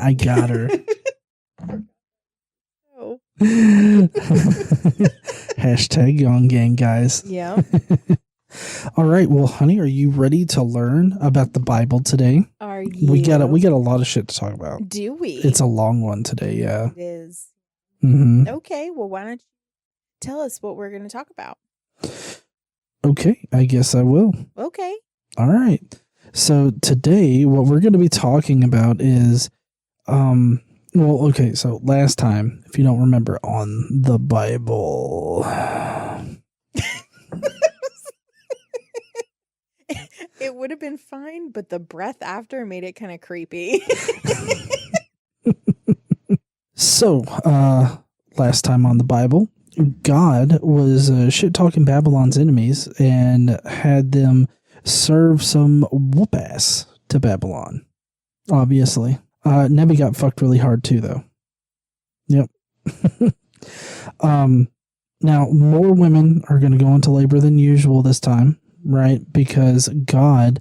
I got her. Oh. Hashtag Young Gang, guys. Yeah. All right. Well, honey, are you ready to learn about the Bible today? Are you? We got a lot of shit to talk about. Do we? It's a long one today. Yeah. It is. Mm-hmm. Okay. Well, why don't you tell us what we're going to talk about? Okay. I guess I will. Okay. All right. So today, what we're going to be talking about is, well, okay. So last time, if you don't remember, on the Bible. It would have been fine, but the breath after made it kind of creepy. So, last time on the Bible, God was shit-talking Babylon's enemies and had them serve some whoop-ass to Babylon. Obviously. Nebi got fucked really hard too, though. Yep. Now, more women are going to go into labor than usual this time, right? Because God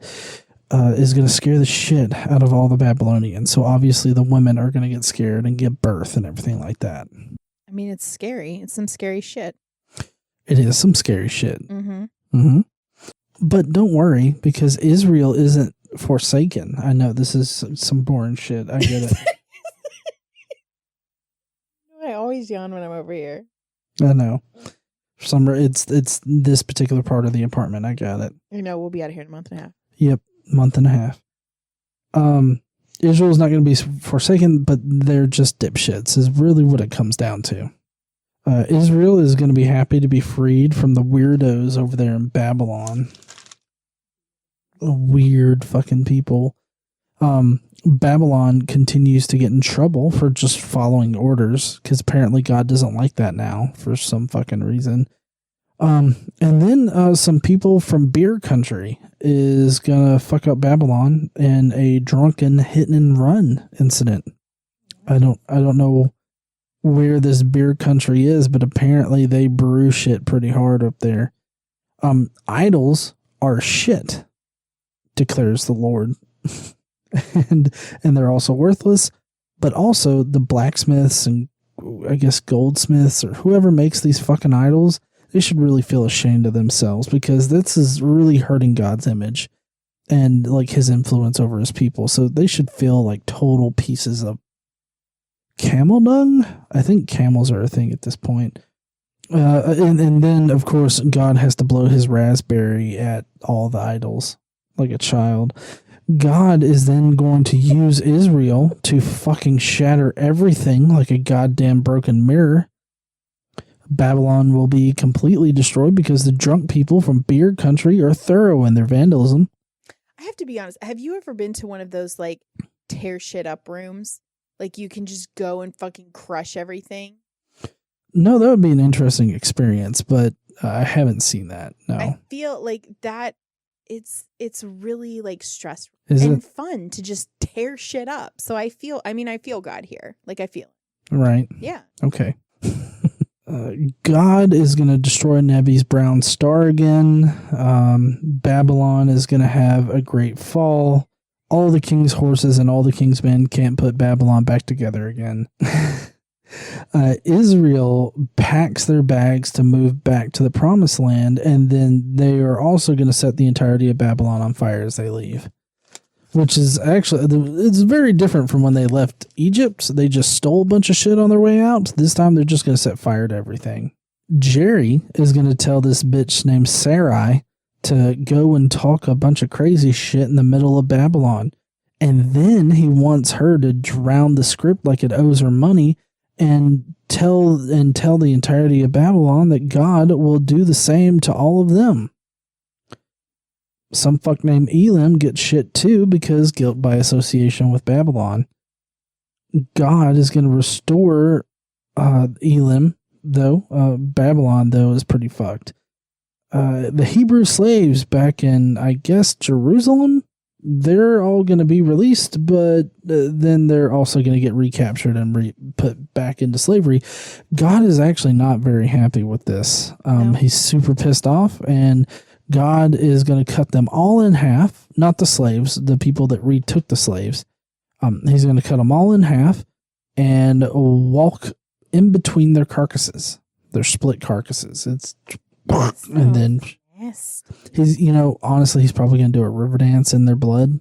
is going to scare the shit out of all the Babylonians. So obviously the women are going to get scared and give birth and everything like that. I mean, it's scary. It's some scary shit. It is some scary shit. Mm-hmm. Mm-hmm. But don't worry, because Israel isn't forsaken. I know this is some boring shit. I get it. I always yawn when I'm over here. I know. For some it's this particular part of the apartment. I got it. You know, we'll be out of here in a month and a half. Yep, month and a half. Israel's not going to be forsaken, but they're just dipshits is really what it comes down to. Israel is going to be happy to be freed from the weirdos over there in Babylon. Weird fucking people. Babylon continues to get in trouble for just following orders, because apparently God doesn't like that now for some fucking reason. And then some people from beer country is gonna fuck up Babylon in a drunken hit and run incident. I don't know where this beer country is, but apparently they brew shit pretty hard up there. Idols are shit, declares the Lord. and they're also worthless, but also the blacksmiths and I guess goldsmiths or whoever makes these fucking idols, they should really feel ashamed of themselves, because this is really hurting God's image and like his influence over his people. So they should feel like total pieces of camel dung. I think camels are a thing at this point. And then of course God has to blow his raspberry at all the idols like a child. God is then going to use Israel to fucking shatter everything like a goddamn broken mirror. Babylon will be completely destroyed because the drunk people from beer country are thorough in their vandalism. I have to be honest. Have you ever been to one of those like tear shit up rooms? Like you can just go and fucking crush everything? No, that would be an interesting experience, but I haven't seen that. No. I feel like that it's really like stressful and fun to just tear shit up. So I feel God here. Like I feel. Right. Yeah. Okay. God is going to destroy Nebi's brown star again. Babylon is going to have a great fall. All the king's horses and all the king's men can't put Babylon back together again. Israel packs their bags to move back to the promised land, and then they are also going to set the entirety of Babylon on fire as they leave. Which is actually, it's very different from when they left Egypt. They just stole a bunch of shit on their way out. This time they're just going to set fire to everything. Jerry is going to tell this bitch named Sarai to go and talk a bunch of crazy shit in the middle of Babylon. And then he wants her to drown the script like it owes her money and tell the entirety of Babylon that God will do the same to all of them. Some fuck named Elam gets shit too because guilt by association with Babylon. God is going to restore Elam, though. Babylon, though, is pretty fucked. The Hebrew slaves back in, I guess, Jerusalem, they're all going to be released, but then they're also going to get recaptured and put back into slavery. God is actually not very happy with this. No. He's super pissed off, and God is going to cut them all in half, not the slaves, the people that retook the slaves. He's going to cut them all in half and walk in between their carcasses, their split carcasses. And then he's, honestly, he's probably going to do a river dance in their blood.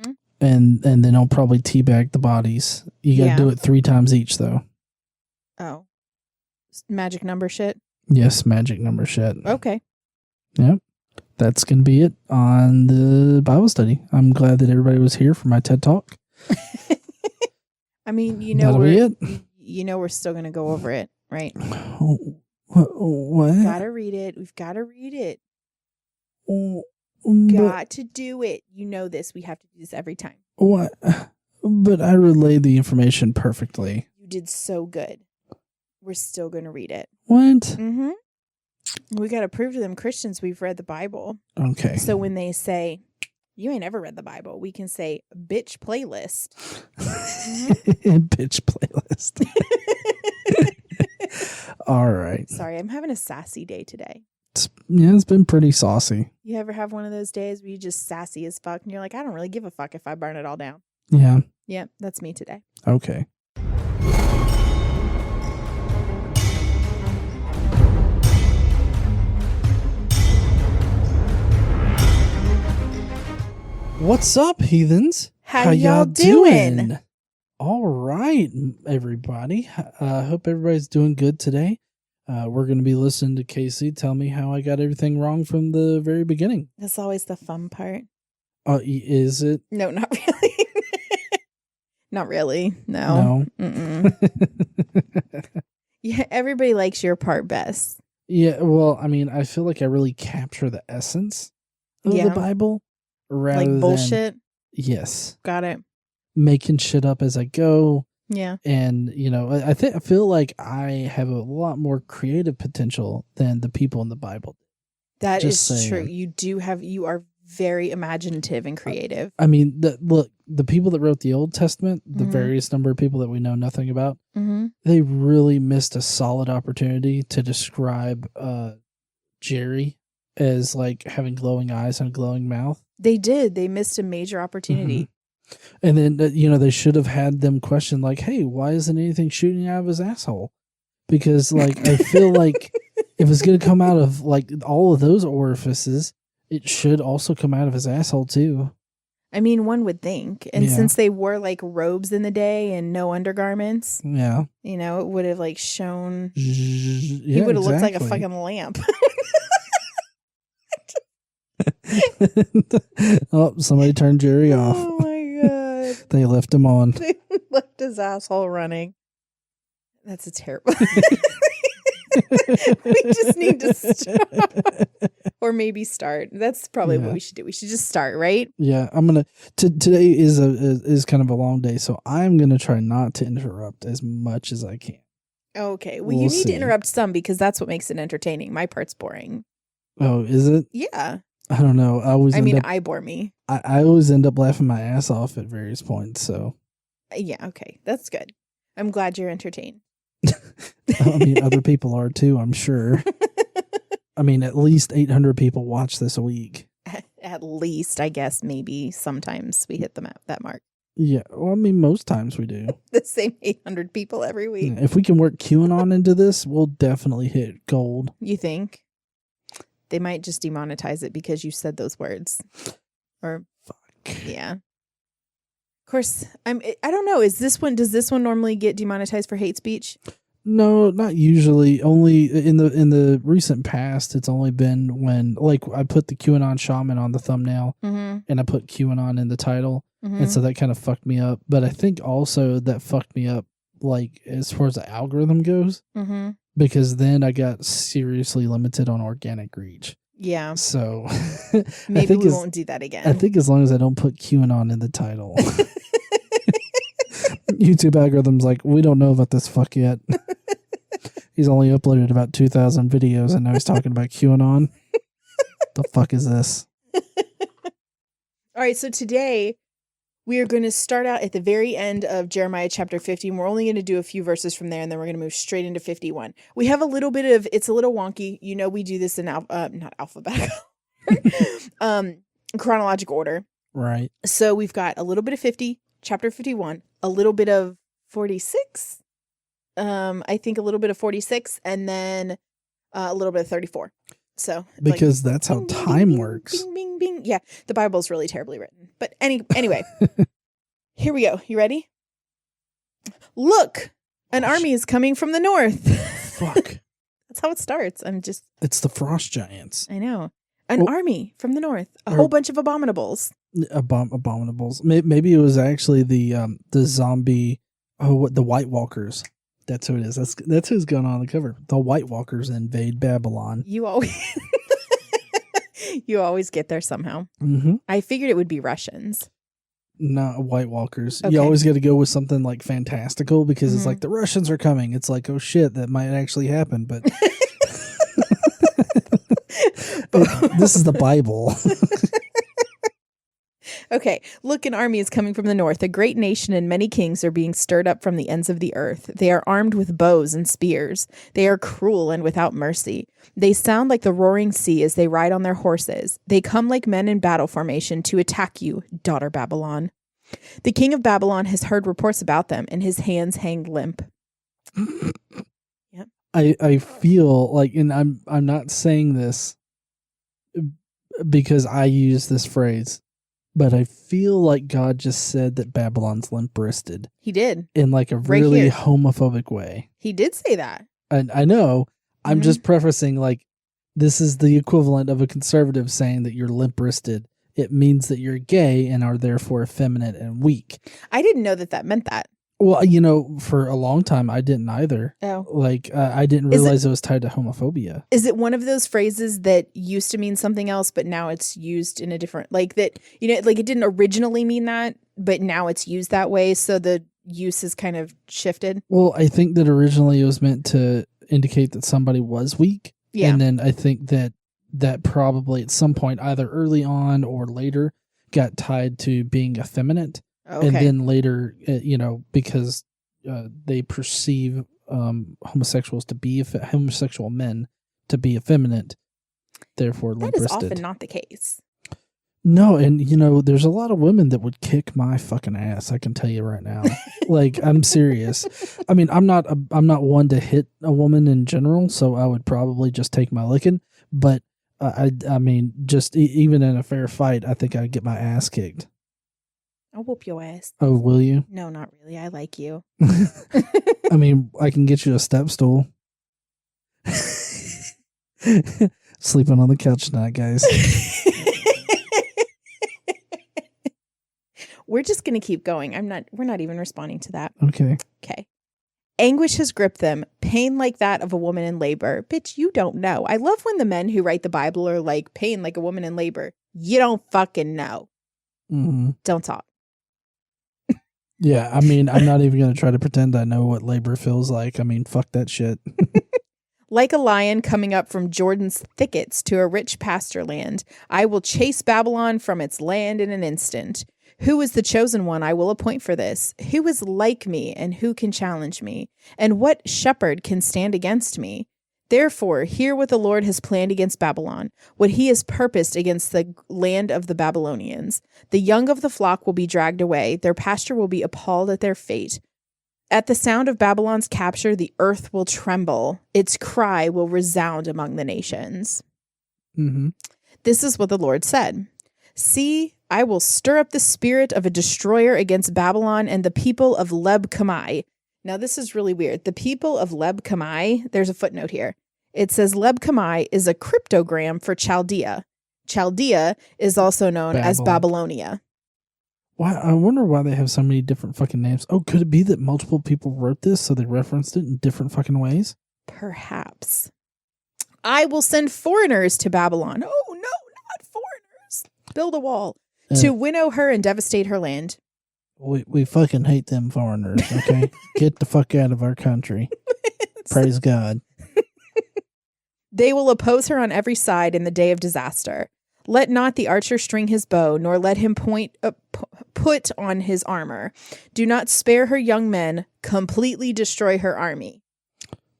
Mm-hmm. And then he'll probably teabag the bodies. You got to do it 3 times each, though. Oh. Magic number shit? Yes, magic number shit. Okay. Yep. That's going to be it on the Bible study. I'm glad that everybody was here for my TED Talk. I mean, we're still going to go over it, right? What? Gotta read it. We've got to read it. Got to do it. You know this. We have to do this every time. What? But I relayed the information perfectly. You did so good. We're still going to read it. What? Mm-hmm. We got to prove to them Christians we've read the Bible. Okay. So when they say, you ain't never read the Bible, we can say, bitch playlist. Mm-hmm. Bitch playlist. All right. Sorry, I'm having a sassy day today. It's been pretty saucy. You ever have one of those days where you just sassy as fuck and you're like, I don't really give a fuck if I burn it all down? Yeah. Yeah, that's me today. Okay. What's up, heathens? How y'all doing? All right, everybody. Hope everybody's doing good today. We're going to be listening to Casey tell me how I got everything wrong from the very beginning. That's always the fun part. Is it? No, not really. Not really. No. Yeah, everybody likes your part best. Yeah, well, I mean, I feel like I really capture the essence of the Bible. Rather like bullshit? Yes. Got it. Making shit up as I go. Yeah. And, I feel like I have a lot more creative potential than the people in the Bible. That is true. You are very imaginative and creative. I mean, the people that wrote the Old Testament, the various number of people that we know nothing about, they really missed a solid opportunity to describe Jerry as like having glowing eyes and a glowing mouth. They did. They missed a major opportunity. And then, they should have had them question like, hey, why isn't anything shooting out of his asshole? Because like, I feel like if it's going to come out of like all of those orifices, it should also come out of his asshole too. I mean, one would think. And since they wore like robes in the day and no undergarments, it would have like shone. He would have looked like a fucking lamp. Oh, somebody turned Jerry off. Oh my god. They left him on. They left his asshole running. That's a terrible. We just need to stop. Or maybe start. That's probably what we should do. We should just start, right? Yeah, I'm gonna. Today is kind of a long day, so I'm gonna try not to interrupt as much as I can. Okay. Well, you need to interrupt some because that's what makes it entertaining. My part's boring. Oh, is it? Yeah. I don't know. I bore me. I always end up laughing my ass off at various points. So. Yeah. Okay. That's good. I'm glad you're entertained. I mean, other people are too, I'm sure. I mean, at least 800 people watch this a week. At least, I guess, maybe sometimes we hit that mark. Yeah. Well, I mean, most times we do. The same 800 people every week. Yeah, if we can work QAnon into this, we'll definitely hit gold. You think? They might just demonetize it because you said those words. Or, fuck. Yeah. Of course, I don't know. Does this one normally get demonetized for hate speech? No, not usually. Only in the recent past, it's only been when like I put the QAnon shaman on the thumbnail and I put QAnon in the title. And so that kind of fucked me up. But I think also that fucked me up like as far as the algorithm goes. Because then I got seriously limited on organic reach. Yeah. So maybe we won't do that again. I think as long as I don't put QAnon in the title. YouTube algorithm's like, we don't know about this fuck yet. He's only uploaded about 2,000 videos and now he's talking about QAnon. The fuck is this? All right, so today we are going to start out at the very end of Jeremiah chapter 50, and we're only going to do a few verses from there, and then we're going to move straight into 51. We have a little bit of, it's a little wonky. We do this in, not alphabetical, chronological order. Right. So we've got a little bit of 50, chapter 51, a little bit of 46. I think a little bit of 46, and then a little bit of 34. So because that's how time works. Bing, bing, bing. Yeah, the Bible's really terribly written. But anyway, here we go. You ready? Look, an army is coming from the north. Fuck. That's how it starts. It's the frost giants. I know. An army from the north. A whole bunch of abominables. Abominables. Maybe it was actually the zombie. The White Walkers. That's who it is. That's who's going on the cover. The White Walkers invade Babylon. You always get there somehow. Mm-hmm. I figured it would be Russians. No, White Walkers. Okay. You always got to go with something like fantastical because it's like the Russians are coming. It's like, oh shit, that might actually happen. But this is the Bible. Okay, look, an army is coming from the north. A great nation and many kings are being stirred up from the ends of the earth. They are armed with bows and spears. They are cruel and without mercy. They sound like the roaring sea as they ride on their horses. They come like men in battle formation to attack you, daughter Babylon. The king of Babylon has heard reports about them, and his hands hang limp. Yep. I feel like, and I'm not saying this because I use this phrase, but I feel like God just said that Babylon's limp-wristed. He did. In like a really homophobic way. He did say that. And I know. I'm just prefacing like this is the equivalent of a conservative saying that you're limp-wristed. It means that you're gay and are therefore effeminate and weak. I didn't know that meant that. Well, for a long time, I didn't either. Oh. Like, I didn't realize it was tied to homophobia. Is it one of those phrases that used to mean something else, but now it's used in a different, like that, like it didn't originally mean that, but now it's used that way, so the use is kind of shifted? Well, I think that originally it was meant to indicate that somebody was weak. Yeah. And then I think that probably at some point, either early on or later, got tied to being effeminate. Okay. And then later, because they perceive homosexual men to be effeminate, therefore limp-wristed. That is often not the case. No, and there's a lot of women that would kick my fucking ass. I can tell you right now. Like, I'm serious. I mean, I'm not one to hit a woman in general, so I would probably just take my licking. But I mean, just even in a fair fight, I think I'd get my ass kicked. I'll whoop your ass. Oh, will you? No, not really. I like you. I mean, I can get you a step stool. Sleeping on the couch tonight, guys. We're just going to keep going. We're not even responding to that. Okay. Anguish has gripped them, pain like that of a woman in labor. Bitch, you don't know. I love when the men who write the Bible are like, pain like a woman in labor. You don't fucking know. Mm-hmm. Don't talk. Yeah, I mean, I'm not even going to try to pretend I know what labor feels like. I mean, fuck that shit. Like a lion coming up from Jordan's thickets to a rich pasture land, I will chase Babylon from its land in an instant. Who is the chosen one I will appoint for this? Who is like me, and who can challenge me? And what shepherd can stand against me? Therefore, hear what the Lord has planned against Babylon, what he has purposed against the land of the Babylonians. The young of the flock will be dragged away. Their pasture will be appalled at their fate. At the sound of Babylon's capture, the earth will tremble. Its cry will resound among the nations. Mm-hmm. This is what the Lord said. See, I will stir up the spirit of a destroyer against Babylon and the people of Leb-Kamai. Now, this is really weird. The people of Leb-Kamai, there's a footnote here. It says Leb-Kamai is a cryptogram for Chaldea. Chaldea is also known as Babylonia. Why? I wonder why they have so many different fucking names. Oh, could it be that multiple people wrote this so they referenced it in different fucking ways? Perhaps. I will send foreigners to Babylon. Oh, no, not foreigners. Build a wall. To winnow her and devastate her land. We fucking hate them foreigners, okay? Get the fuck out of our country. Praise God. They will oppose her on every side in the day of disaster. Let not the archer string his bow, nor let him put on his armor. Do not spare her young men. Completely destroy her army.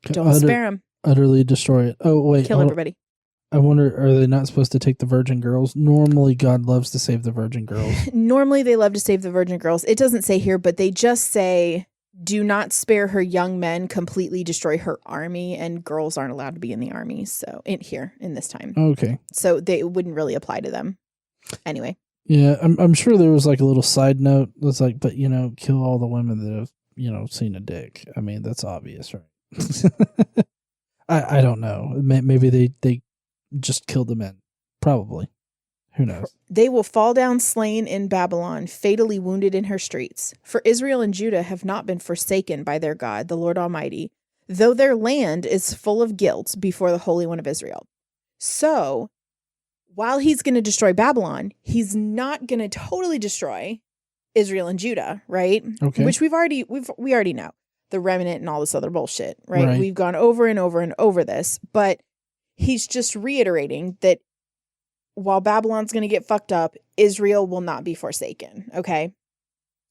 Don't spare them. Utterly destroy it. Oh, wait. Kill everybody. I wonder, are they not supposed to take the virgin girls? Normally, God loves to save the virgin girls. Normally, they love to save the virgin girls. It doesn't say here, but they just say, do not spare her young men, completely destroy her army, and girls aren't allowed to be in the army. So, in this time. Okay. So, they wouldn't really apply to them. Anyway. Yeah, I'm sure there was like a little side note that's like, but kill all the women that have, seen a dick. I mean, that's obvious, right? I don't know. Maybe they just killed the men. Probably. Who knows? They will fall down slain in Babylon, fatally wounded in her streets. For Israel and Judah have not been forsaken by their God, the Lord Almighty, though their land is full of guilt before the Holy One of Israel. So, while he's going to destroy Babylon, he's not going to totally destroy Israel and Judah, right? Okay. Which we already know. The remnant and all this other bullshit, right? We've gone over and over and over this, but he's just reiterating that while Babylon's going to get fucked up, Israel will not be forsaken, okay?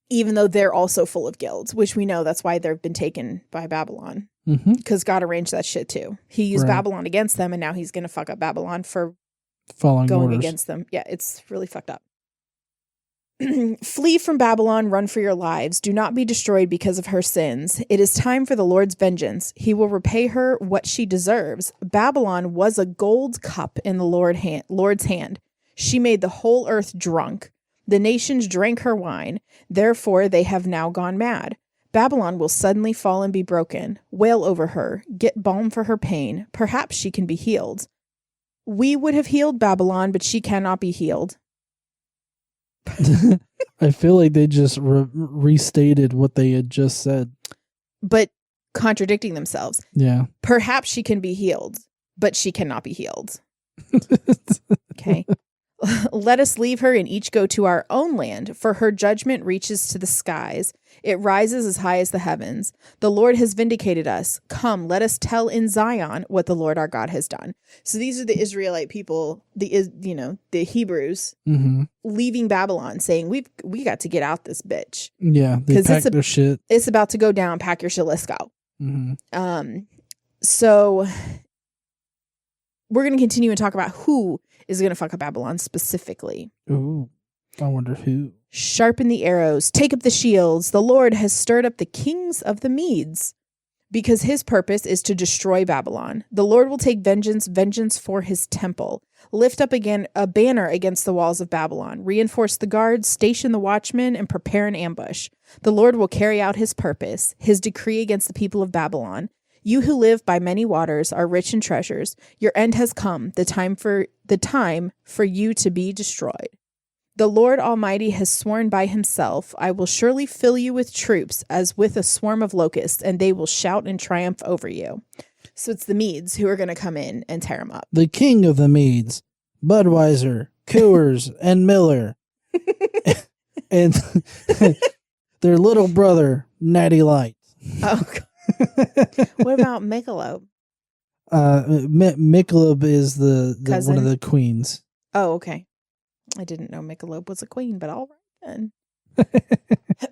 Even though they're also full of guilt, which we know that's why they've been taken by Babylon. Because God arranged that shit too. He used Babylon against them, and now he's going to fuck up Babylon for going orders against them. Yeah, it's really fucked up. Flee from Babylon, run for your lives. Do not be destroyed because of her sins. It is time for the Lord's vengeance. He will repay her what she deserves. Babylon was a gold cup in the Lord's hand. She made the whole earth drunk. The nations drank her wine. Therefore, they have now gone mad. Babylon will suddenly fall and be broken. Wail over her. Get balm for her pain. Perhaps she can be healed. We would have healed Babylon, but she cannot be healed. I feel like they just restated what they had just said. But contradicting themselves. Yeah. Perhaps she can be healed, but she cannot be healed. Okay. Let us leave her and each go to our own land, for her judgment reaches to the skies. It rises as high as the heavens. The Lord has vindicated us. Come, let us tell in Zion what the Lord our God has done. So these are the Israelite people, the Hebrews, leaving Babylon, saying, we got to get out this bitch. Yeah, they packed their shit. It's about to go down. Pack your shit. Let's go. So we're going to continue and talk about who is going to fuck up Babylon specifically. Ooh, I wonder who. Sharpen the arrows, take up the shields. The Lord has stirred up the kings of the Medes, because his purpose is to destroy Babylon. The Lord will take vengeance for his temple. Lift up again a banner against the walls of Babylon. Reinforce the guards, station the watchmen, and prepare an ambush. The Lord will carry out his purpose, his decree against the people of Babylon. You who live by many waters are rich in treasures. Your end has come, the time for you to be destroyed. The Lord Almighty has sworn by himself, I will surely fill you with troops as with a swarm of locusts, and they will shout in triumph over you. So it's the Medes who are going to come in and tear them up. The king of the Medes, Budweiser, Coors, and Miller. And their little brother, Natty Light. Oh, God. What about Michelob? Michelob is the one of the queens. Oh, okay. I didn't know Michelob was a queen, but all right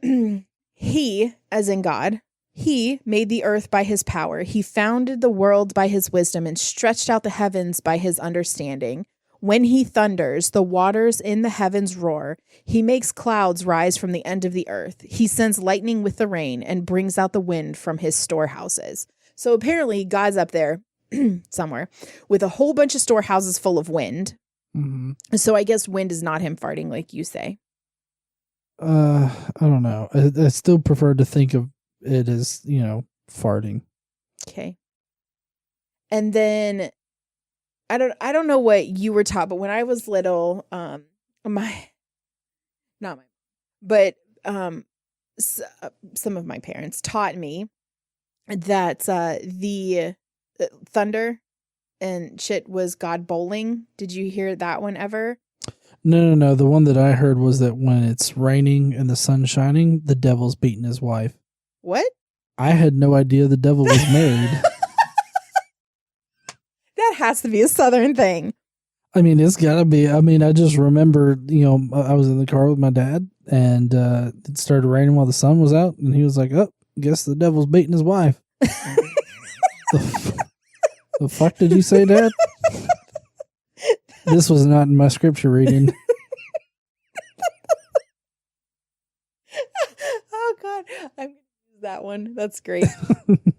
then. He, as in God, he made the earth by his power. He founded the world by his wisdom and stretched out the heavens by his understanding. When he thunders, the waters in the heavens roar. He makes clouds rise from the end of the earth. He sends lightning with the rain and brings out the wind from his storehouses. So apparently God's up there somewhere with a whole bunch of storehouses full of wind. So I guess wind is not him farting like you say. I don't know. I still prefer to think of it as, farting. Okay. And then I don't know what you were taught, but when I was little, some of my parents taught me that the thunder and shit was God bowling. Did you hear that one ever? No. The one that I heard was that when it's raining and the sun's shining, the devil's beating his wife. What? I had no idea the devil was married. That has to be a Southern thing. I mean, it's gotta be. I mean, I just remember, I was in the car with my dad and it started raining while the sun was out and he was like, oh, guess the devil's beating his wife. The fuck did you say, Dad? This was not in my scripture reading. Oh God, I'm gonna use that one. That's great.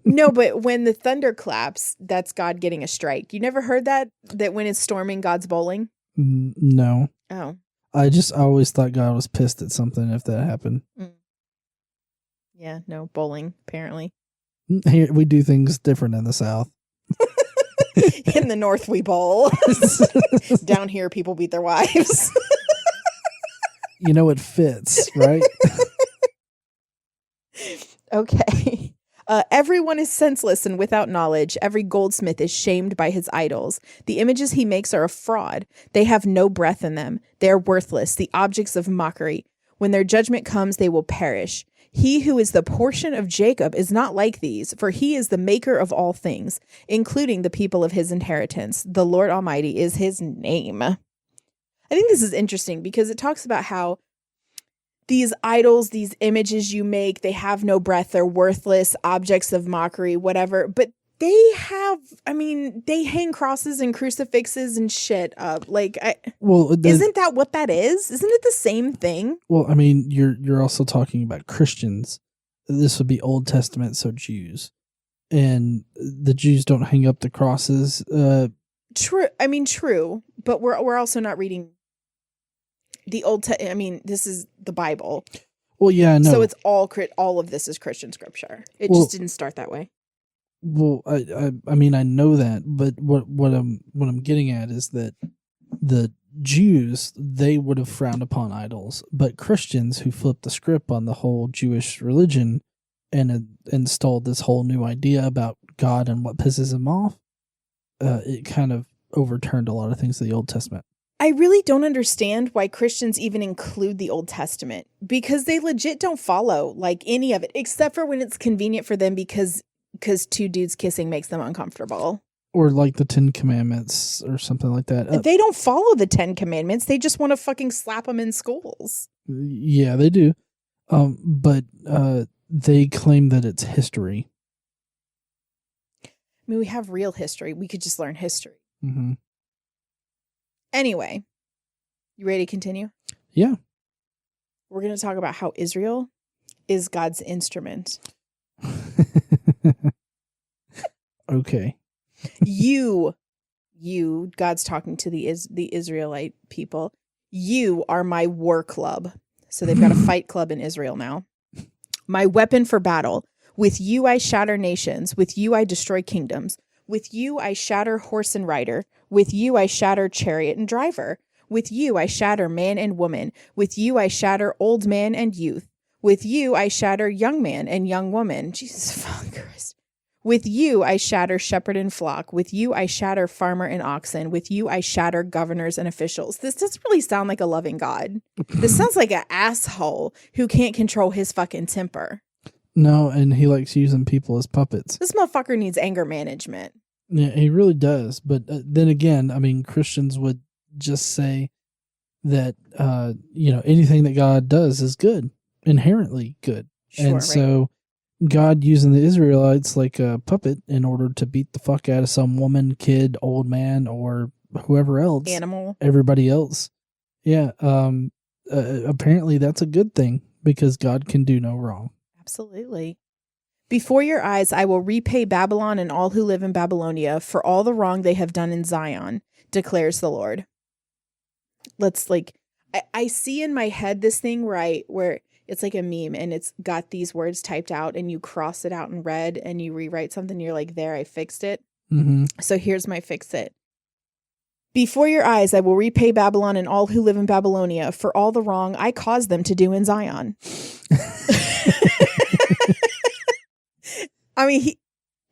No, but when the thunder claps, that's God getting a strike. You never heard that? That when it's storming, God's bowling? No. Oh. I always thought God was pissed at something if that happened. Yeah, no, bowling, apparently. Here, we do things different in the South. In the North, we bowl. Down here, people beat their wives. You know, it fits, right? Okay. Everyone is senseless and without knowledge. Every goldsmith is shamed by his idols. The images he makes are a fraud. They have no breath in them. They are worthless, the objects of mockery. When their judgment comes, they will perish. He who is the portion of Jacob is not like these, for he is the maker of all things, including the people of his inheritance. The Lord Almighty is his name. I think this is interesting because it talks about how these idols, these images you make, they have no breath, they're worthless, objects of mockery, whatever. But they have, they hang crosses and crucifixes and shit up. Like, isn't that what that is? Isn't it the same thing? Well, you're also talking about Christians. This would be Old Testament, so Jews. And the Jews don't hang up the crosses. True. True. But we're also not reading the this is the Bible. Well, yeah, I know. So it's all of this is Christian scripture. It just didn't start that way. Well, I know that, but what I'm getting at is that the Jews, they would have frowned upon idols, but Christians who flipped the script on the whole Jewish religion and installed this whole new idea about God and what pisses him off, it kind of overturned a lot of things in the Old Testament. I really don't understand why Christians even include the Old Testament, because they legit don't follow like any of it, except for when it's convenient for them because two dudes kissing makes them uncomfortable. Or like the 10 Commandments or something like that. They don't follow the 10 Commandments. They just want to fucking slap them in schools. Yeah, they do. But they claim that it's history. We have real history. We could just learn history. Mm-hmm. Anyway, you ready to continue? Yeah. We're going to talk about how Israel is God's instrument. Okay. You, God's talking to the Israelite people. You are my war club. So they've got a fight club in Israel now. My weapon for battle. With you I shatter nations. With you I destroy kingdoms. With you I shatter horse and rider. With you I shatter chariot and driver. With you I shatter man and woman. With you I shatter old man and youth. With you I shatter young man and young woman. Jesus fucking Christ. With you I shatter shepherd and flock. With you I shatter farmer and oxen. With you I shatter governors and officials. This doesn't really sound like a loving God. This sounds like an asshole who can't control his fucking temper. No, and he likes using people as puppets. This motherfucker needs anger management. Yeah, he really does. But then again, Christians would just say that, anything that God does is good, inherently good. Sure, and right. So God using the Israelites like a puppet in order to beat the fuck out of some woman, kid, old man, or whoever else. Animal. Everybody else. Yeah. Apparently that's a good thing because God can do no wrong. Absolutely. Before your eyes, I will repay Babylon and all who live in Babylonia for all the wrong they have done in Zion, declares the Lord. I see in my head this thing where it's like a meme and it's got these words typed out and you cross it out in red and you rewrite something. You're like, there, I fixed it. Mm-hmm. So here's my fix it. Before your eyes, I will repay Babylon and all who live in Babylonia for all the wrong I caused them to do in Zion.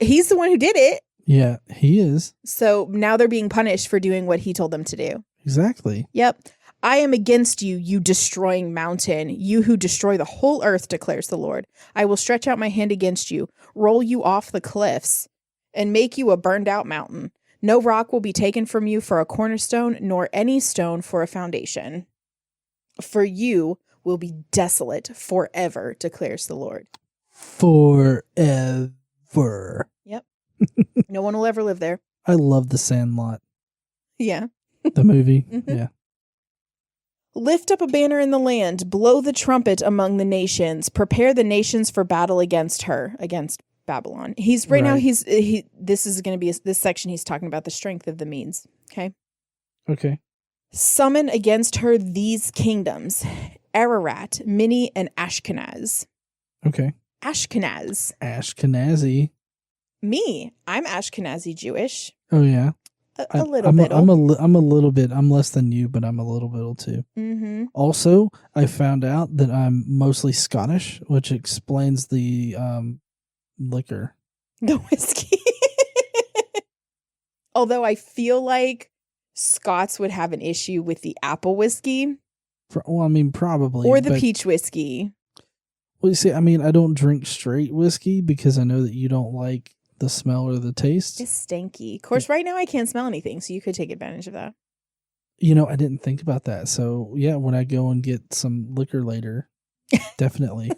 He's the one who did it. Yeah, he is. So now they're being punished for doing what he told them to do. Exactly. Yep. I am against you, you destroying mountain, you who destroy the whole earth, declares the Lord. I will stretch out my hand against you, roll you off the cliffs, and make you a burned out mountain. No rock will be taken from you for a cornerstone, nor any stone for a foundation. For you will be desolate forever, declares the Lord. Forever. Yep. No one will ever live there. I love the Sandlot. Yeah. The movie. Mhm. Yeah. Lift up a banner in the land, blow the trumpet among the nations, prepare the nations for battle against her, against Babylon. He's right now. This is going to be this section. He's talking about the strength of the Medes. Okay. Okay. Summon against her these kingdoms: Ararat, Mini, and Ashkenaz. Okay. Ashkenaz. Ashkenazi. Me, I'm Ashkenazi Jewish. Oh yeah. A little bit. I'm a little bit. I'm less than you, but I'm a little bit too. Mm-hmm. Also, I found out that I'm mostly Scottish, which explains the liquor. The whiskey. Although I feel like Scots would have an issue with the apple whiskey. Well, I mean, probably. Or the peach whiskey. Well, you see, I mean, I don't drink straight whiskey because I know that you don't like the smell or the taste. It's stanky. Of course, right now I can't smell anything, so you could take advantage of that. You know, I didn't think about that. So, yeah, when I go and get some liquor later, definitely.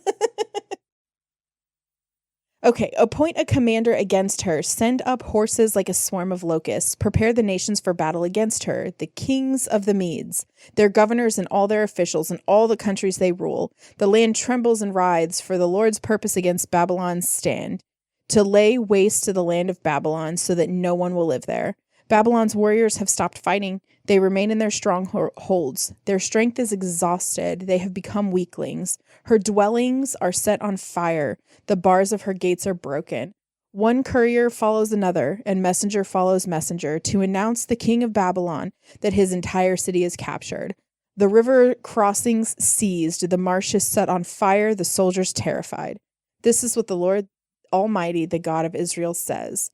Okay, appoint a commander against her. Send up horses like a swarm of locusts. Prepare the nations for battle against her, the kings of the Medes, their governors and all their officials and all the countries they rule. The land trembles and writhes, for the Lord's purpose against Babylon's stand, to lay waste to the land of Babylon so that no one will live there. Babylon's warriors have stopped fighting. They remain in their strongholds. Their strength is exhausted. They have become weaklings. Her dwellings are set on fire. The bars of her gates are broken. One courier follows another, and messenger follows messenger, to announce the king of Babylon that his entire city is captured. The river crossings seized, the marshes set on fire, the soldiers terrified. This is what the Lord Almighty, the God of Israel, says.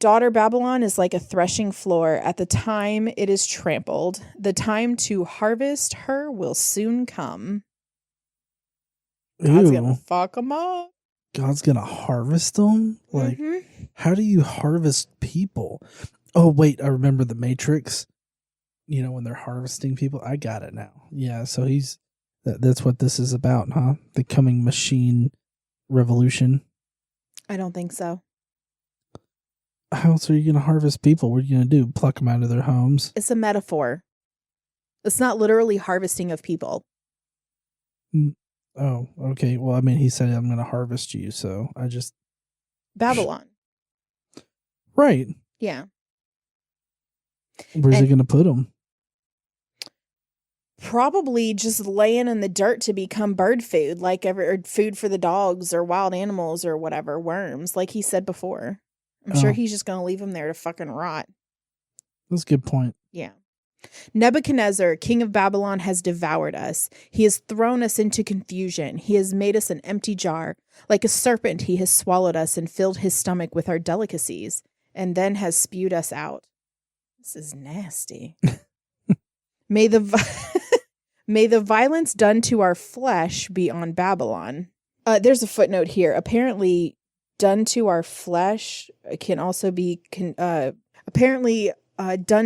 Daughter Babylon is like a threshing floor. At the time it is trampled. The time to harvest her will soon come. God's going to fuck them up. God's going to harvest them? Like, how do you harvest people? Oh, wait, I remember the Matrix. You know, when they're harvesting people. I got it now. Yeah, so that's what this is about, huh? The coming machine revolution. I don't think so. How else are you going to harvest people? What are you going to do? Pluck them out of their homes? It's a metaphor. It's not literally harvesting of people. Oh, okay. Well, I mean, he said, I'm going to harvest you, so I just... Babylon. Right. Yeah. Where's he going to put them? Probably just laying in the dirt to become bird food, like or food for the dogs or wild animals or whatever, worms, like he said before. I'm sure he's just going to leave them there to fucking rot. That's a good point. Yeah. Nebuchadnezzar, king of Babylon, has devoured us. He has thrown us into confusion. He has made us an empty jar. Like a serpent, he has swallowed us and filled his stomach with our delicacies, and then has spewed us out. This is nasty. May the violence done to our flesh be on Babylon. There's a footnote here. Apparently, done to our flesh can also be done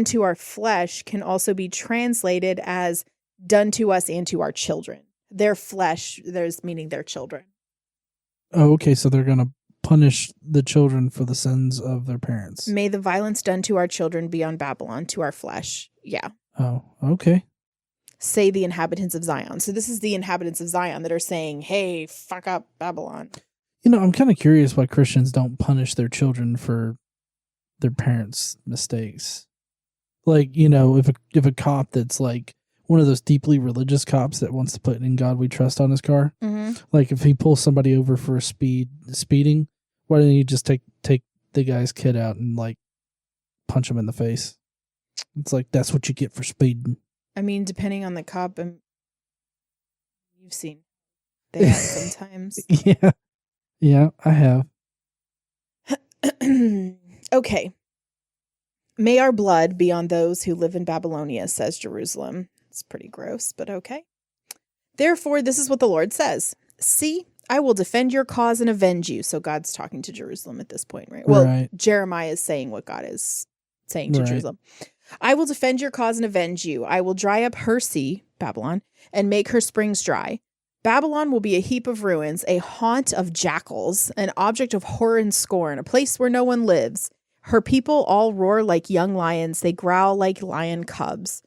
to our flesh can also be translated as done to us and to our children. Their flesh, there's meaning their children. Oh, okay. So they're going to punish the children for the sins of their parents. May the violence done to our children be on Babylon, to our flesh. Yeah. Oh, okay. Say the inhabitants of Zion. So this is the inhabitants of Zion that are saying, hey, fuck up Babylon. You know, I'm kind of curious why Christians don't punish their children for their parents' mistakes. Like, you know, if a cop that's like one of those deeply religious cops that wants to put "In God We Trust" on his car, like if he pulls somebody over for speeding, why didn't he just take the guy's kid out and like punch him in the face? It's like, that's what you get for speeding. I mean, depending on the cop, you've seen they have sometimes. Yeah, I have. Okay. May our blood be on those who live in Babylonia, says Jerusalem. It's pretty gross, but okay. Therefore, this is what the Lord says. See, I will defend your cause and avenge you. So God's talking to Jerusalem at this point, right? Well, right. Jeremiah is saying what God is saying to Jerusalem. I will defend your cause and avenge you. I will dry up her sea, Babylon, and make her springs dry. Babylon will be a heap of ruins, a haunt of jackals, an object of horror and scorn, a place where no one lives. Her people all roar like young lions. They growl like lion cubs.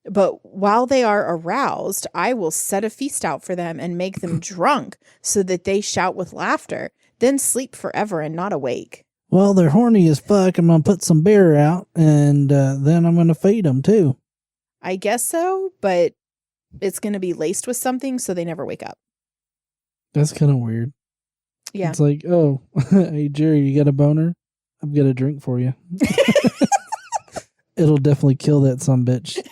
But while they are aroused, I will set a feast out for them and make them drunk so that they shout with laughter, then sleep forever and not awake. Well, they're horny as fuck. I'm going to put some beer out, and then I'm going to feed them, too. I guess so, but it's going to be laced with something so they never wake up. That's kind of weird. Yeah. It's like, oh, hey, Jerry, you got a boner? I've got a drink for you. It'll definitely kill that sumbitch.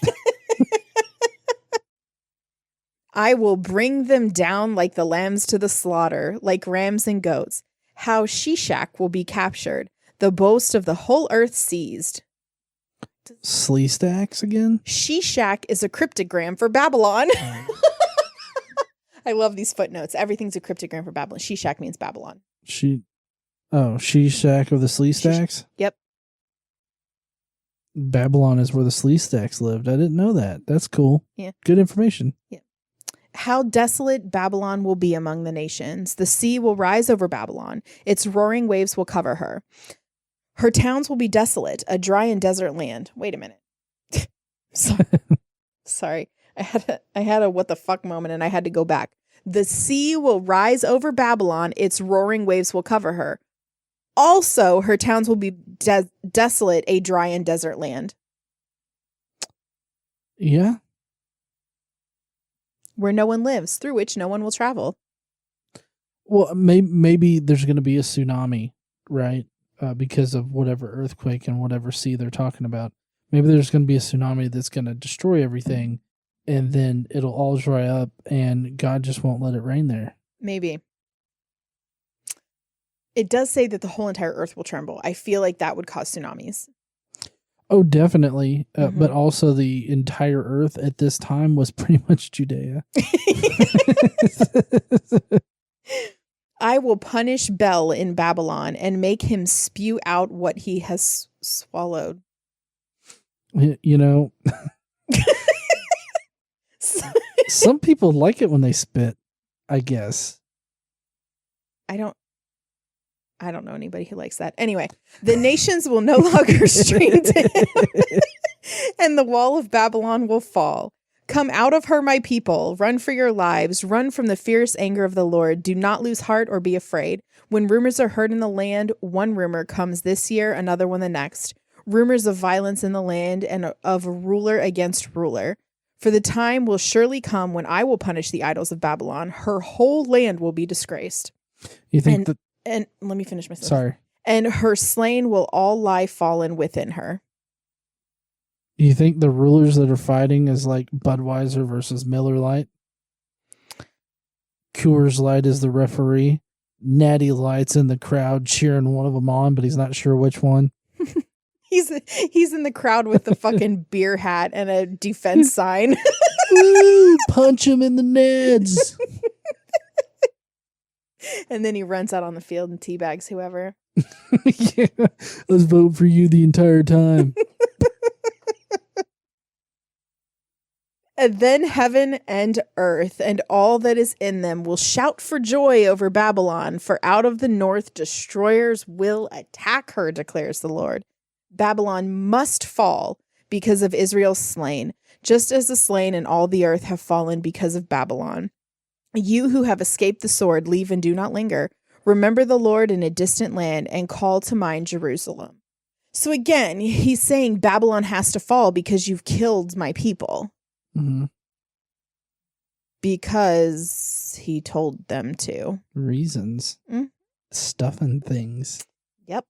I will bring them down like the lambs to the slaughter, like rams and goats. How Shishak will be captured, the boast of the whole earth seized. Slee stacks again? Shishak is a cryptogram for Babylon. I love these footnotes. Everything's a cryptogram for Babylon. Shishak means Babylon. Shishak of the Slee stacks? Yep. Babylon is where the Slee stacks lived. I didn't know that. That's cool. Yeah. Good information. Yeah. How desolate Babylon will be among the nations. The sea will rise over Babylon. Its roaring waves will cover her. Her towns will be desolate, a dry and desert land. Wait a minute. Sorry. I had a what the fuck moment and I had to go back. The sea will rise over Babylon. Its roaring waves will cover her. Also, her towns will be desolate, a dry and desert land. Yeah. Where no one lives, through which no one will travel. Well, maybe there's going to be a tsunami, right? Because of whatever earthquake and whatever sea they're talking about. Maybe there's going to be a tsunami that's going to destroy everything, and then it'll all dry up, and God just won't let it rain there. Maybe. It does say that the whole entire earth will tremble. I feel like that would cause tsunamis. Oh, definitely. But also the entire earth at this time was pretty much Judea. I will punish Bel in Babylon and make him spew out what he has swallowed. You know, some people like it when they spit, I guess. I don't know anybody who likes that. Anyway, the nations will no longer stream to him, and the wall of Babylon will fall. Come out of her, my people. Run for your lives. Run from the fierce anger of the Lord. Do not lose heart or be afraid. When rumors are heard in the land, one rumor comes this year, another one the next. Rumors of violence in the land and of ruler against ruler. For the time will surely come when I will punish the idols of Babylon. Her whole land will be disgraced. You think And let me finish my sentence. Sorry. And her slain will all lie fallen within her. You think the rulers that are fighting is like Budweiser versus Miller Lite? Coors Light is the referee. Natty Light's in the crowd cheering one of them on, but he's not sure which one. He's in the crowd with the fucking beer hat and a defense sign. Woo, punch him in the neds. And then he runs out on the field and teabags whoever. Yeah, let's vote for you the entire time. And then heaven and earth and all that is in them will shout for joy over Babylon, for out of the north destroyers will attack her, declares the Lord. Babylon must fall because of Israel's slain, just as the slain in all the earth have fallen because of Babylon. You who have escaped the sword, leave and do not linger. Remember the Lord in a distant land and call to mind Jerusalem. So again, he's saying Babylon has to fall because you've killed my people. Mm-hmm. Because he told them to. Reasons. Mm. Stuff and things. Yep.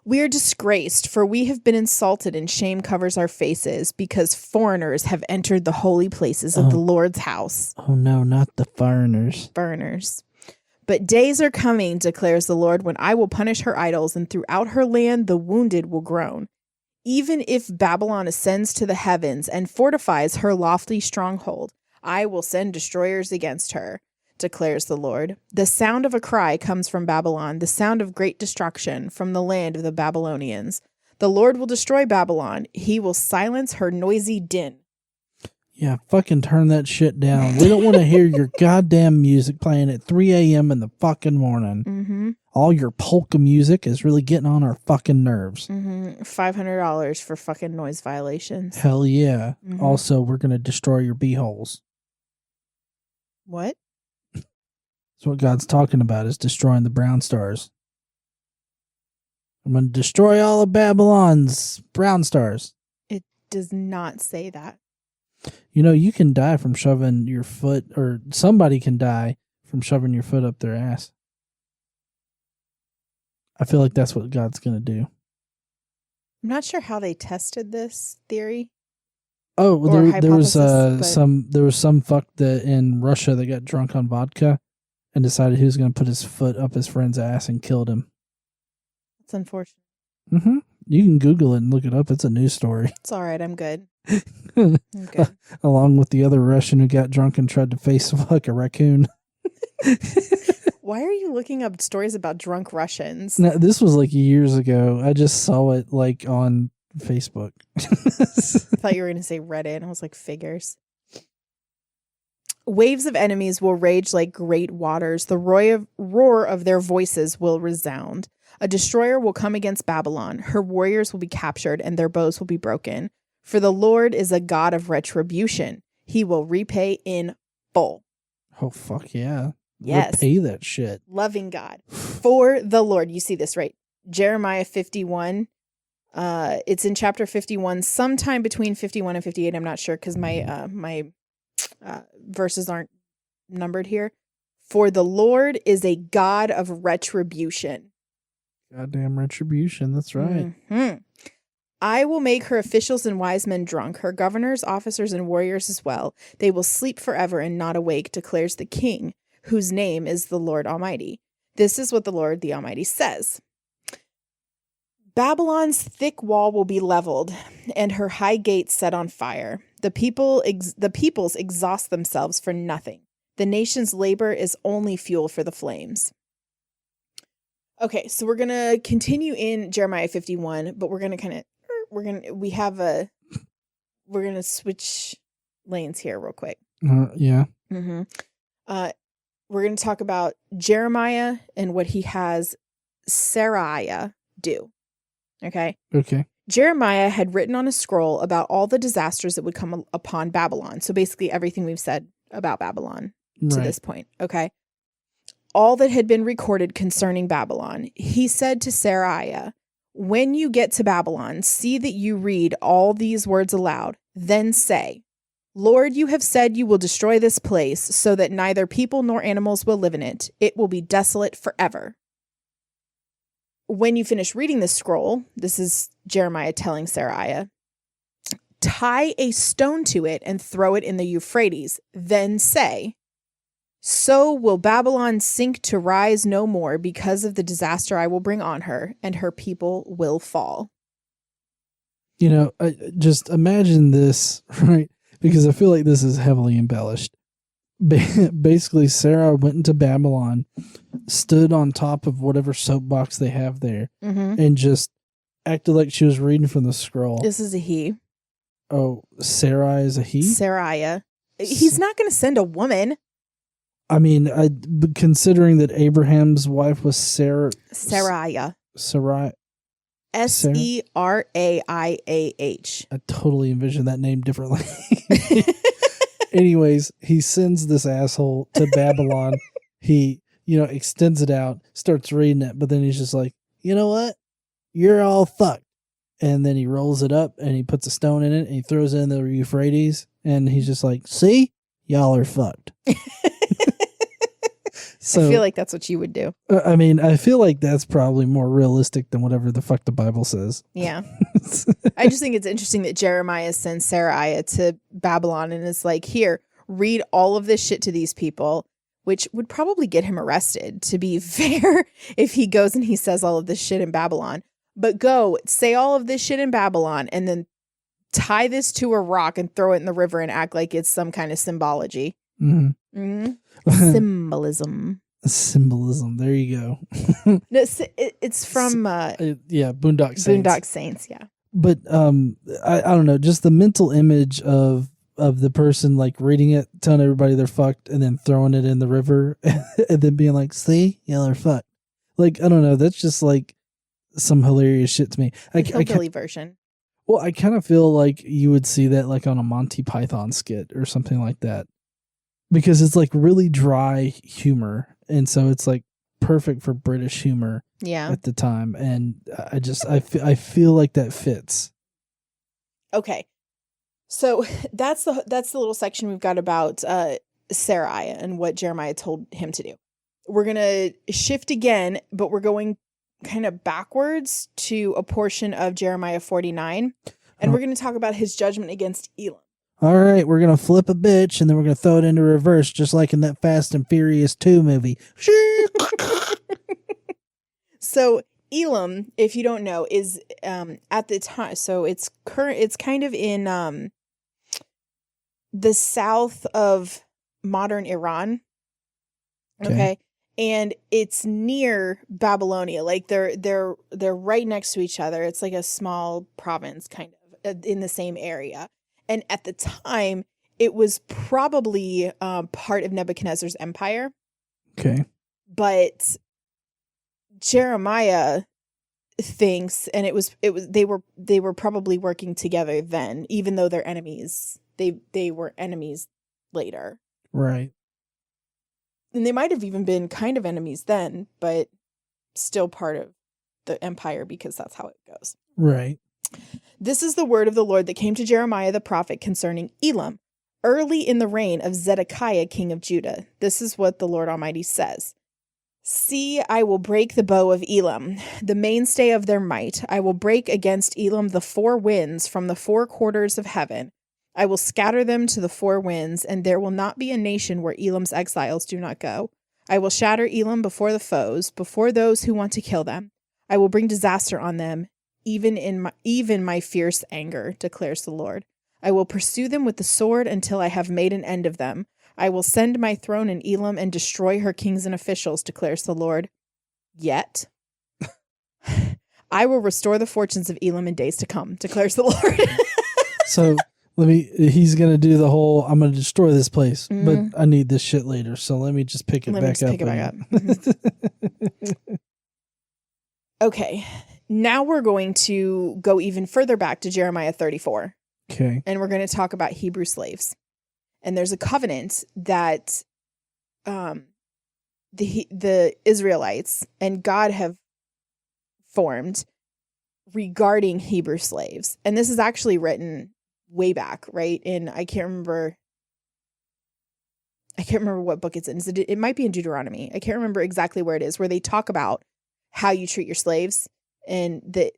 We are disgraced, for we have been insulted and shame covers our faces because foreigners have entered the holy places of the Lord's house. Oh no, not the foreigners. Foreigners. But days are coming, declares the Lord, when I will punish her idols, and throughout her land the wounded will groan. Even if Babylon ascends to the heavens and fortifies her lofty stronghold, I will send destroyers against her, declares the Lord. The sound of a cry comes from Babylon, the sound of great destruction from the land of the Babylonians. The Lord will destroy Babylon. He will silence her noisy din. Yeah, fucking turn that shit down. We don't want to hear your goddamn music playing at 3 a.m. in the fucking morning. Mm-hmm. All your polka music is really getting on our fucking nerves. Mm-hmm. $500 for fucking noise violations. Hell yeah. Mm-hmm. Also, we're going to destroy your beeholes. What? That's what God's talking about, is destroying the brown stars. I'm going to destroy all of Babylon's brown stars. It does not say that. You know, you can die from shoving your foot, or somebody can die from shoving your foot up their ass. I feel like that's what God's going to do. I'm not sure how they tested this theory. Oh, there was some fuck that in Russia that got drunk on vodka and decided he was going to put his foot up his friend's ass and killed him. That's unfortunate. Mm-hmm. You can Google it and look it up. It's a news story. It's all right. I'm good. I'm good. Along with the other Russian who got drunk and tried to face fuck a raccoon. Why are you looking up stories about drunk Russians? No, this was like years ago. I just saw it like on Facebook. I thought you were going to say Reddit. I was like, figures. Waves of enemies will rage like great waters. The roar of their voices will resound. A destroyer will come against Babylon. Her warriors will be captured and their bows will be broken. For the Lord is a God of retribution. He will repay in full. Oh, fuck yeah. Yes. Repay that shit. Loving God. For the Lord. You see this, right? Jeremiah 51. It's in chapter 51, sometime between 51 and 58. I'm not sure because my verses aren't numbered here. For the Lord is a God of retribution. Goddamn retribution. That's right. Mm-hmm. I will make her officials and wise men drunk, her governors, officers, and warriors as well. They will sleep forever and not awake, declares the King, whose name is the Lord Almighty. This is what the Lord the Almighty says. Babylon's thick wall will be leveled, and her high gates set on fire. The peoples exhaust themselves for nothing. The nation's labor is only fuel for the flames. Okay, so we're gonna continue in Jeremiah 51, but we're gonna switch lanes here real quick. Yeah. Mm-hmm. We're gonna talk about Jeremiah and what he has Seraiah do. Okay. Jeremiah had written on a scroll about all the disasters that would come upon Babylon. So basically everything we've said about Babylon to this point. Okay. All that had been recorded concerning Babylon. He said to Seraiah, when you get to Babylon, see that you read all these words aloud. Then say, Lord, you have said you will destroy this place so that neither people nor animals will live in it. It will be desolate forever. When you finish reading this scroll, this is Jeremiah telling Seraiah, tie a stone to it and throw it in the Euphrates. Then say, so will Babylon sink to rise no more because of the disaster I will bring on her, and her people will fall. You know, just imagine this, right? Because I feel like this is heavily embellished. Basically, Sarah went into Babylon, stood on top of whatever soapbox they have there, and just acted like she was reading from the scroll. This is a he. Oh, Sarai is a he? Seraiah. He's not going to send a woman. I mean, considering that Abraham's wife was Saraiah. Seraiah. Seraiah. I totally envisioned that name differently. Anyways, he sends this asshole to Babylon. He, extends it out, starts reading it, but then he's just like, you know what? You're all fucked. And then he rolls it up and he puts a stone in it and he throws it in the Euphrates. And he's just like, see? Y'all are fucked. So, I feel like that's what you would do. I mean, I feel like that's probably more realistic than whatever the fuck the Bible says. Yeah. I just think it's interesting that Jeremiah sends Seraiah to Babylon and is like, here, read all of this shit to these people, which would probably get him arrested, to be fair, if he goes and he says all of this shit in Babylon. But go, say all of this shit in Babylon and then tie this to a rock and throw it in the river and act like it's some kind of symbology. Mm-hmm. Mm-hmm. Symbolism. There you go. No, it's from Boondock Saints. Boondock Saints, yeah. But I don't know, just the mental image of of the person like reading it, telling everybody they're fucked, and then throwing it in the river, and then being like, "See, y'all are fucked." Like, I don't know. That's just like some hilarious shit to me. The hillbilly version. Well, I kind of feel like you would see that like on a Monty Python skit or something like that, because it's like really dry humor, and so it's like perfect for British humor at the time, and I feel like that fits. Okay, so that's the little section we've got about Sarai and what Jeremiah told him to do. We're gonna shift again, but we're going kind of backwards to a portion of Jeremiah 49, and we're going to talk about his judgment against Elam. All right, we're going to flip a bitch, and then we're going to throw it into reverse, just like in that Fast and Furious 2 movie. So Elam, if you don't know, is at the time, so it's kind of in the south of modern Iran. Okay. And it's near Babylonia. Like they're right next to each other. It's like a small province kind of in the same area. And at the time, it was probably part of Nebuchadnezzar's empire. Okay. But Jeremiah thinks, and they were probably working together then, even though they're enemies. They were enemies later. Right. And they might have even been kind of enemies then, but still part of the empire because that's how it goes. Right. This is the word of the Lord that came to Jeremiah the prophet concerning Elam, early in the reign of Zedekiah, king of Judah. This is what the Lord Almighty says. See, I will break the bow of Elam, the mainstay of their might. I will break against Elam the four winds from the four quarters of heaven. I will scatter them to the four winds, and there will not be a nation where Elam's exiles do not go. I will shatter Elam before the foes, before those who want to kill them. I will bring disaster on them, even my fierce anger, declares the Lord. I will pursue them with the sword until I have made an end of them. I will send my throne in Elam and destroy her kings and officials, declares the Lord. Yet, I will restore the fortunes of Elam in days to come, declares the Lord. So he's going to do the whole, I'm going to destroy this place, but I need this shit later. So let me just pick it back up. Okay. Now we're going to go even further back to Jeremiah 34. Okay. And we're going to talk about Hebrew slaves. And there's a covenant that the Israelites and God have formed regarding Hebrew slaves. And this is actually written way back, right? In I can't remember what book it's in. It might be in Deuteronomy. I can't remember exactly where it is, where they talk about how you treat your slaves and the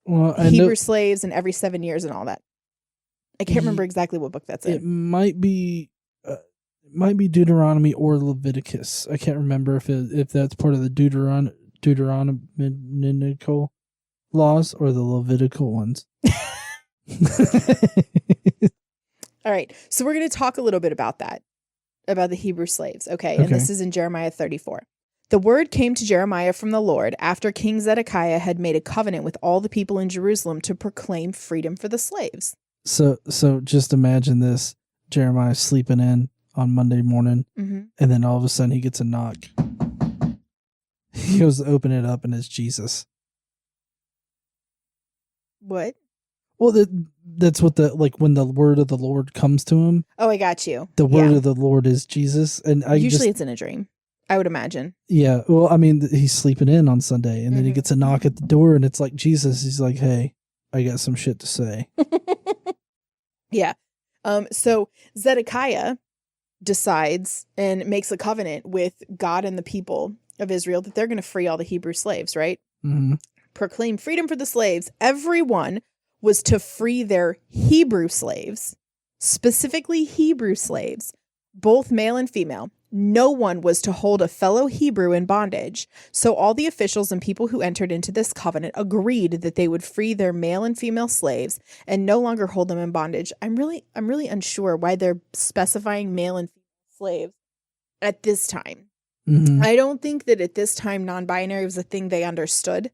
Hebrew slaves and every 7 years and all that. I can't remember exactly what book that's in. It might be Deuteronomy or Leviticus. I can't remember if that's part of the Deuteronomical laws or the Levitical ones. All right. So we're going to talk a little bit about that, about the Hebrew slaves. Okay. And this is in Jeremiah 34. The word came to Jeremiah from the Lord after King Zedekiah had made a covenant with all the people in Jerusalem to proclaim freedom for the slaves. So just imagine this. Jeremiah sleeping in on Monday morning, and then all of a sudden he gets a knock. He goes to open it up, and it's Jesus. What? Well, that's what when the word of the Lord comes to him. Oh, I got you. The word of the Lord is Jesus, and usually it's in a dream, I would imagine. Yeah, well, I mean, he's sleeping in on Sunday, and then he gets a knock at the door, and it's like Jesus. He's like, "Hey, I got some shit to say." Yeah. So Zedekiah decides and makes a covenant with God and the people of Israel that they're going to free all the Hebrew slaves, right? Mm-hmm. Proclaim freedom for the slaves. Everyone was to free their Hebrew slaves, specifically Hebrew slaves, both male and female. No one was to hold a fellow Hebrew in bondage. So all the officials and people who entered into this covenant agreed that they would free their male and female slaves and no longer hold them in bondage. I'm really unsure why they're specifying male and female slaves at this time. Mm-hmm. I don't think that at this time non-binary was a thing they understood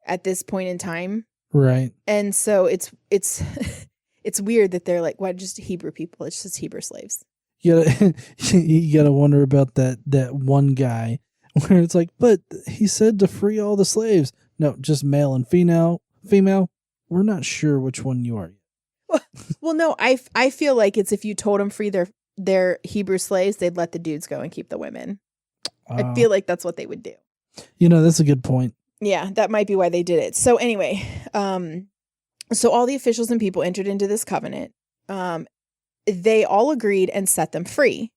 at this point in time. Right. And so it's it's weird that they're like, why just Hebrew people? It's just Hebrew slaves. You gotta wonder about that one guy where it's like, but he said to free all the slaves. No, just male and female. We're not sure which one you are. Well, no, I feel like it's if you told them free their Hebrew slaves, they'd let the dudes go and keep the women. I feel like that's what they would do. That's a good point. Yeah, that might be why they did it. So anyway, so all the officials and people entered into this covenant. They all agreed and set them free.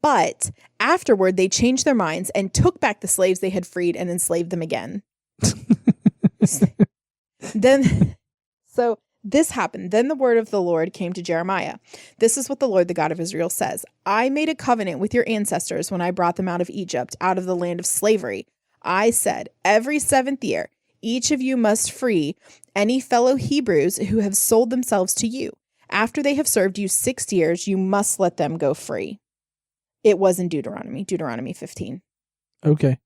But afterward, they changed their minds and took back the slaves they had freed and enslaved them again. So this happened. Then the word of the Lord came to Jeremiah. This is what the Lord, the God of Israel, says. I made a covenant with your ancestors when I brought them out of Egypt, out of the land of slavery. I said, every 7th year, each of you must free any fellow Hebrews who have sold themselves to you. After they have served you 6 years, you must let them go free. It was in Deuteronomy 15. Okay.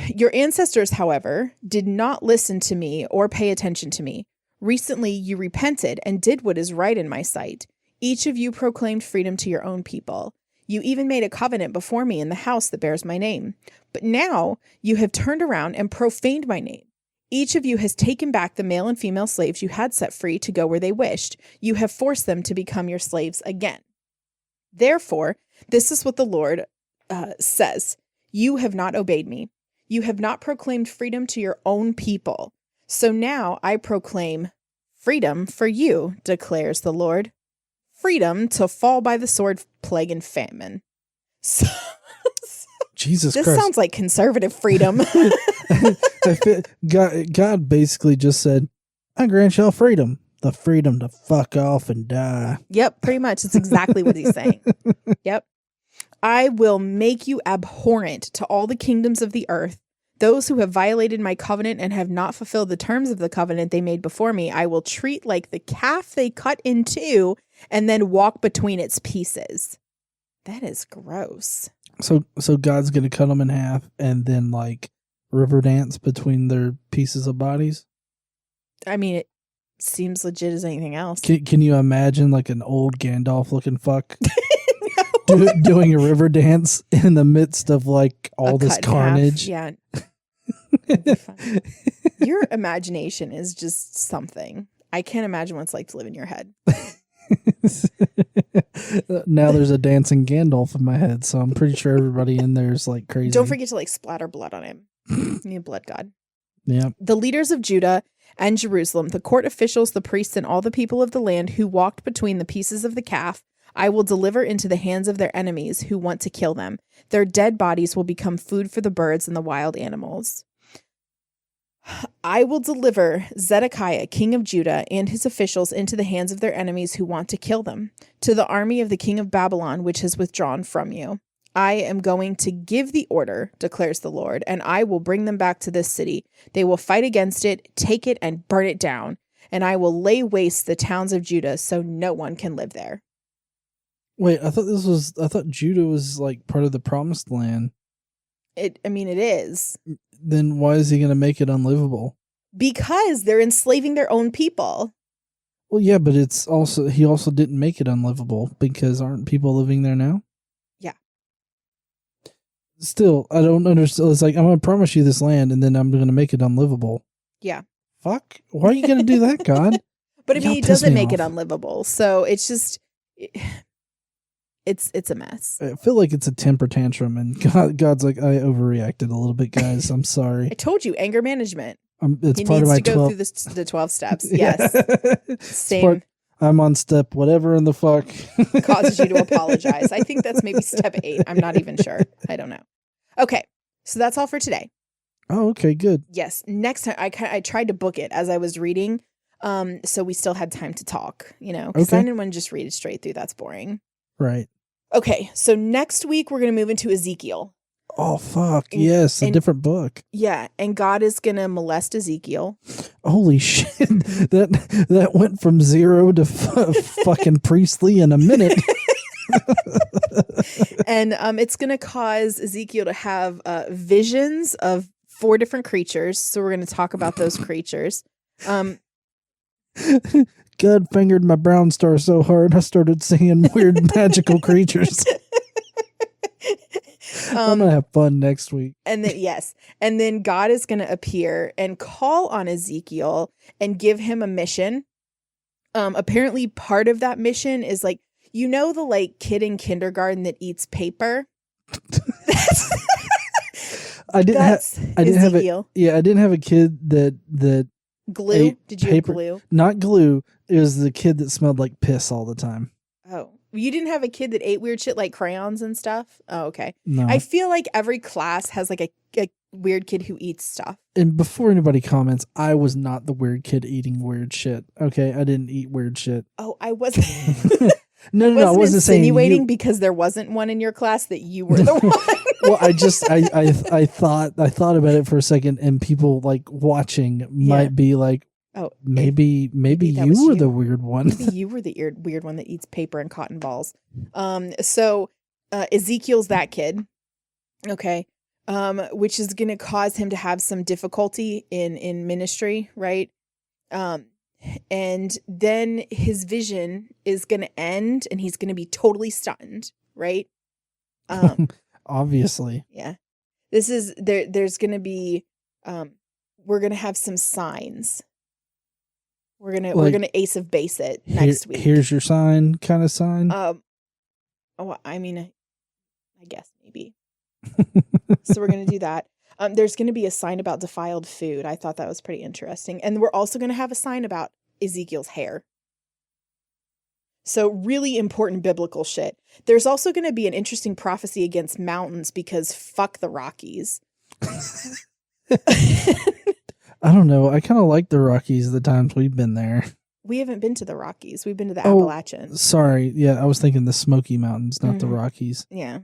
Your ancestors, however, did not listen to me or pay attention to me. Recently, you repented and did what is right in my sight. Each of you proclaimed freedom to your own people. You even made a covenant before me in the house that bears my name. But now you have turned around and profaned my name. Each of you has taken back the male and female slaves you had set free to go where they wished. You have forced them to become your slaves again. Therefore, this is what the Lord says. You have not obeyed me. You have not proclaimed freedom to your own people. So now I proclaim freedom for you, declares the Lord. Freedom to fall by the sword, plague, and famine. So, Jesus Christ. This sounds like conservative freedom. God basically just said, I grant y'all freedom. The freedom to fuck off and die. Yep, pretty much. It's exactly what he's saying. Yep. I will make you abhorrent to all the kingdoms of the earth. Those who have violated my covenant and have not fulfilled the terms of the covenant they made before me, I will treat like the calf they cut in two and then walk between its pieces. That is gross. So God's going to cut them in half and then like river dance between their pieces of bodies? I mean, it seems legit as anything else. Can you imagine like an old Gandalf looking fuck doing a river dance in the midst of like all this carnage? Yeah. Your imagination is just something. I can't imagine what it's like to live in your head. Now there's a dancing Gandalf in my head, so I'm pretty sure everybody in there is like crazy. Don't forget to like splatter blood on him. You need a blood god. Yeah. The leaders of Judah and Jerusalem, the court officials, the priests, and all the people of the land who walked between the pieces of the calf, I will deliver into the hands of their enemies who want to kill them. Their dead bodies will become food for the birds and the wild animals. I will deliver Zedekiah, king of Judah, and his officials into the hands of their enemies who want to kill them, to the army of the king of Babylon, which has withdrawn from you. I am going to give the order, declares the Lord, and I will bring them back to this city. They will fight against it, take it, and burn it down, and I will lay waste the towns of Judah so no one can live there. Wait, I thought Judah was like part of the promised land. It is. Then why is he going to make it unlivable? Because they're enslaving their own people. Well, yeah, but he also didn't make it unlivable because aren't people living there now? Yeah. Still, I don't understand. It's like, I'm going to promise you this land and then I'm going to make it unlivable. Yeah. Fuck. Why are you going to do that, God? But I mean, he doesn't make it unlivable. So it's just... It's a mess. I feel like it's a temper tantrum, and God's like, I overreacted a little bit, guys. I'm sorry. I told you, anger management. It's part of my 12. He needs to go through the 12 steps. Yes. Same. I'm on step whatever in the fuck. Causes you to apologize. I think that's maybe step 8. I'm not even sure. I don't know. Okay. So that's all for today. Oh, okay. Good. Yes. Next time, I tried to book it as I was reading. So we still had time to talk, because I didn't want to just read it straight through. That's boring. Right. Okay, so next week we're going to move into Ezekiel. Oh, fuck. Yes, a different book. Yeah, and God is going to molest Ezekiel. Holy shit. That went from 0 to fucking priestly in a minute. And it's going to cause Ezekiel to have visions of 4 different creatures. So we're going to talk about those creatures. God fingered my brown star so hard I started seeing weird magical creatures. I'm gonna have fun next week. And then God is gonna appear and call on Ezekiel and give him a mission. Apparently part of that mission is like, the like kid in kindergarten that eats paper. I didn't have a kid that glue. Did you paper, have glue? Not glue. It was the kid that smelled like piss all the time. Oh, you didn't have a kid that ate weird shit like crayons and stuff? Oh, okay. No. I feel like every class has like a weird kid who eats stuff. And before anybody comments, I was not the weird kid eating weird shit. Okay, I didn't eat weird shit. Oh, I wasn't. No, I wasn't insinuating because there wasn't one in your class that you were the one. Well, I thought about it for a second, and people like watching might be like, oh, maybe you were the weird one. Maybe you were the weird one that eats paper and cotton balls. So Ezekiel's that kid, okay, which is going to cause him to have some difficulty in ministry, right? And then his vision is going to end, and he's going to be totally stunned, right? Obviously. Yeah. This is there's going to be we're going to have some signs. We're going to ace of base it next week. Here's your sign kind of sign. I mean, I guess maybe. So we're going to do that. There's going to be a sign about defiled food. I thought that was pretty interesting. And we're also going to have a sign about Ezekiel's hair. So really important biblical shit. There's also going to be an interesting prophecy against mountains because fuck the Rockies. I don't know. I kind of like the Rockies the times we've been there. We haven't been to the Rockies. We've been to the Appalachians. Sorry. Yeah, I was thinking the Smoky Mountains, not the Rockies. Yeah.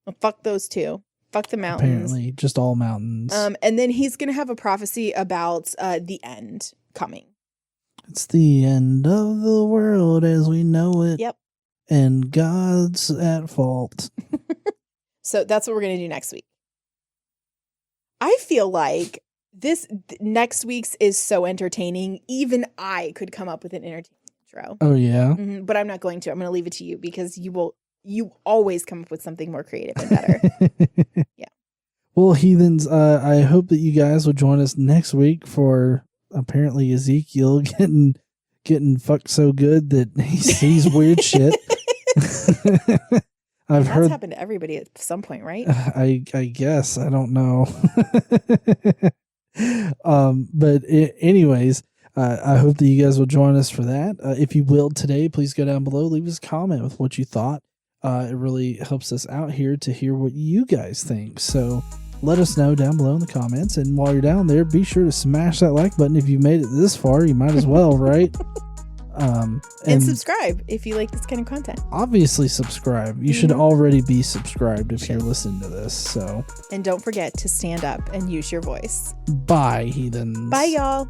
Well, fuck those two. Fuck the mountains. Apparently, just all mountains. And then he's going to have a prophecy about the end coming. It's the end of the world as we know it. Yep. And God's at fault. So that's what we're going to do next week. I feel like this next week's is so entertaining. Even I could come up with an entertaining intro. Oh, yeah? Mm-hmm, but I'm not going to. I'm going to leave it to you because you always come up with something more creative and better. Yeah. Well, heathens, I hope that you guys will join us next week for apparently Ezekiel getting fucked so good that he sees weird shit. That's happened to everybody at some point, right? I guess. I don't know. But anyways, I hope that you guys will join us for that. If you will today, please go down below, leave us a comment with what you thought. It really helps us out here to hear what you guys think. So let us know down below in the comments. And while you're down there, be sure to smash that like button. If you've made it this far, you might as well, right? And subscribe if you like this kind of content. Obviously subscribe. You should already be subscribed if you're listening to this. So, and don't forget to stand up and use your voice. Bye, heathens. Bye, y'all.